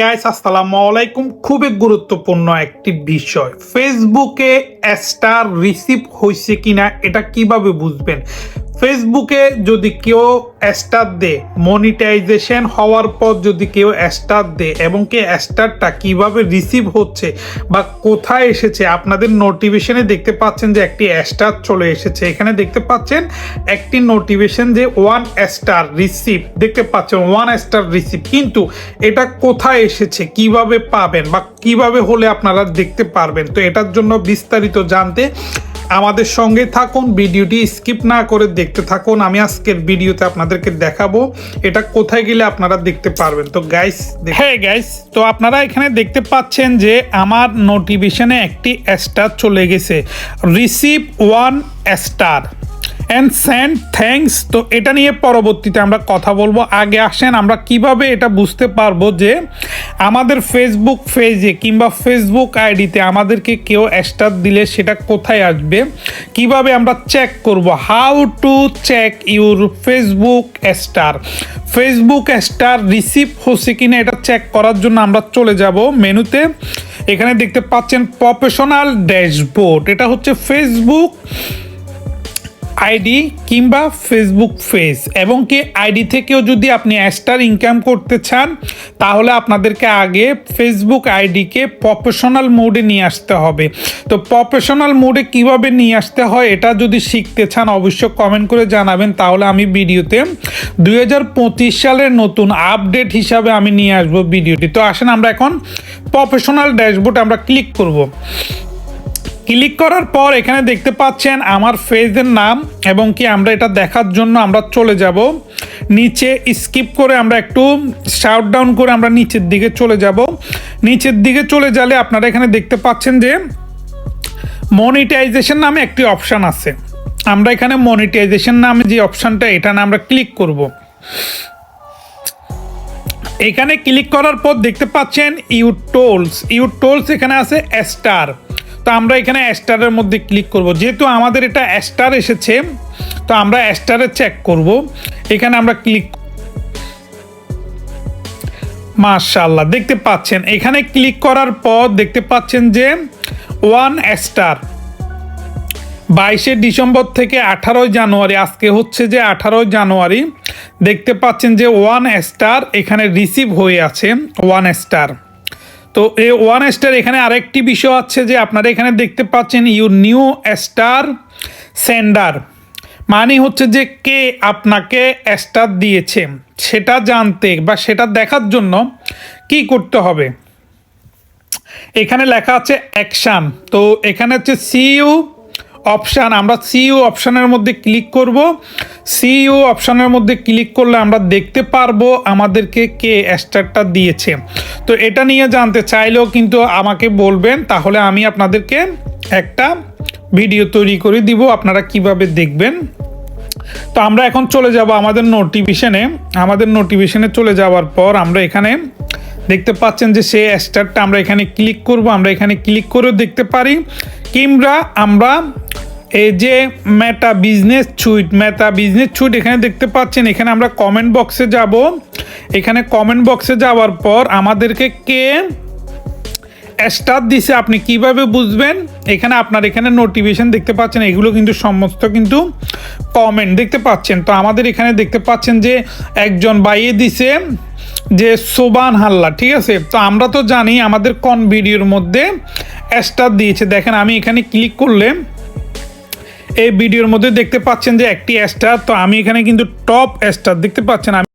Guys আসসালামু আলাইকুম। খুবই গুরুত্বপূর্ণ একটি বিষয়, ফেসবুকে স্টার রিসিভ হয়েছে কিনা এটা কিভাবে বুঝবেন। ফেসবুকে যদি কেউ স্টার দেয়, মনিটাইজেশন হওয়ার পর যদি কেউ স্টার দেয় এবং কি স্টারটা কিভাবে রিসিভ হচ্ছে বা কোথায় এসেছে, আপনাদের নোটিফিকেশনে দেখতে পাচ্ছেন যে একটি স্টার চলে এসেছে। এখানে দেখতে পাচ্ছেন একটি নোটিফিকেশন যে 1 স্টার রিসিভ, দেখতে পাচ্ছেন 1 স্টার রিসিভ, কিন্তু এটা কোথায় এসেছে, কিভাবে পাবেন বা কিভাবে হলে আপনারা দেখতে পারবেন। তো এটার জন্য বিস্তারিত জানতে আমাদের সঙ্গে থাকুন, ভিডিওটি স্কিপ না করে দেখতে থাকুন। আমি আজকের ভিডিওতে আপনাদেরকে দেখাবো এটা কোথায় গেলে আপনারা দেখতে পারবেন। তো গাইস, হ্যাঁ গাইস, তো আপনারা এখানে দেখতে পাচ্ছেন যে আমার নোটিফিকেশনে একটি স্টার চলে গেছে, receive 1 star and send thanks. তো এটা নিয়ে পরবর্তীতে আমরা কথা বলবো। আগে আসেন আমরা কিভাবে এটা বুঝতে পারবো যে আমাদের ফেসবুক পেজে কিংবা ফেসবুক আইডিতে আমাদেরকে কেউ স্টার দিলে সেটা কোথায় আসবে, কিভাবে আমরা চেক করব। How to check your Facebook star. Facebook star receive হচ্ছে কিনা এটা চেক করার জন্য আমরা চলে যাব মেনুতে। এখানে দেখতে পাচ্ছেন প্রফেশনাল ড্যাশবোর্ড, এটা হচ্ছে ফেসবুক আইডি কিংবা ফেসবুক পেজ। এবং কি আইডি থেকেও যদি আপনি স্টার ইনকাম করতে চান তাহলে আপনাদেরকে আগে ফেসবুক আইডিকে প্রফেশনাল মোডে নিয়ে আসতে হবে। তো প্রফেশনাল মোডে কিভাবে নিয়ে আসতে হয় এটা যদি শিখতে চান অবশ্যই কমেন্ট করে জানাবেন, তাহলে আমি ভিডিওতে 2025 সালের নতুন আপডেট হিসাবে আমি নিয়ে আসবো ভিডিওটি। তো আসেন আমরা এখন প্রফেশনাল ড্যাশবোর্ড আমরা ক্লিক করব। ক্লিক করার পর এখানে দেখতে পাচ্ছেন আমার পেজের নাম, এবং কি আমরা এটা দেখার জন্য আমরা চলে যাব নিচে, স্কিপ করে আমরা একটু শাউট ডাউন করে আমরা নিচের দিকে চলে যাব। নিচের দিকে চলে গেলে আপনারা এখানে দেখতে পাচ্ছেন যে মনিটাইজেশন নামে একটি অপশান আছে। আমরা এখানে মনিটাইজেশন নামে যে অপশানটা, এটা না আমরা ক্লিক করব। এখানে ক্লিক করার পর দেখতে পাচ্ছেন ইউটোলস এখানে আছে স্টার। তো আমরা এখানে স্টারের মধ্যে ক্লিক করব। যেহেতু আমাদের এটা স্টার এসেছে তো আমরা স্টারে চেক করব। এখানে আমরা ক্লিক, মাশাআল্লাহ দেখতে পাচ্ছেন এখানে ক্লিক করার পর দেখতে পাচ্ছেন যে 1 স্টার 22শে ডিসেম্বর থেকে 18 জানুয়ারি, আজকে হচ্ছে যে 18 জানুয়ারি, দেখতে পাচ্ছেন যে 1 স্টার এখানে রিসিভ হয়ে আছে 1 স্টার। তো এই 1 স্টার এখানে আরেকটি বিষয় আছে যে আপনারা এখানে দেখতে পাচ্ছেন ইউর নিউ স্টার সেন্ডার, মানে হচ্ছে যে কে আপনাকে স্টার দিয়েছে সেটা জানতে বা সেটা দেখার জন্য কি করতে হবে। এখানে লেখা আছে অ্যাকশান। তো এখানে হচ্ছে সিইউ অপশান, আমরা সিইউ অপশানের মধ্যে ক্লিক করব। সিইউ অপশানের মধ্যে ক্লিক করলে আমরা দেখতে পারবো আমাদেরকে কে স্টারটা দিয়েছে। তো এটা নিয়ে জানতে চাইলেও কিন্তু আমাকে বলবেন, তাহলে আমি আপনাদেরকে একটা ভিডিও তৈরি করে দিব আপনারা কিভাবে দেখবেন। তো আমরা এখন চলে যাব আমাদের নোটিফিকেশনে চলে যাওয়ার পর আমরা এখানে দেখতে পাচ্ছেন যে সেই স্টারটা আমরা এখানে ক্লিক করব। আমরা এখানে ক্লিক করেও দেখতে পারি, কিংবা আমরা এই যে মেটা বিজনেস সুইট এখানে দেখতে পাচ্ছেন, এখানে আমরা কমেন্ট বক্সে যাব। এখানে কমেন্ট বক্সে যাওয়ার পর আমাদেরকে কে স্টার দিছে আপনি কিভাবে বুঝবেন। এখানে আপনার এখানে নোটিফিকেশন দেখতে পাচ্ছেন, এগুলো কিন্তু সমস্ত কিন্তু কমেন্ট দেখতে পাচ্ছেন। তো আমাদের এখানে দেখতে পাচ্ছেন যে একজন বাইয়ে দিছে যে সোবান হাল্লা, ঠিক আছে। তো আমরা তো জানি আমাদের কোন ভিডিওর মধ্যে স্টার দিয়েছে। দেখেন আমি এখানে ক্লিক করলে এই ভিডিওর মধ্যে দেখতে পাচ্ছেন যে একটি স্টার। তো আমি এখানে কিন্তু টপ স্টার দেখতে পাচ্ছেন,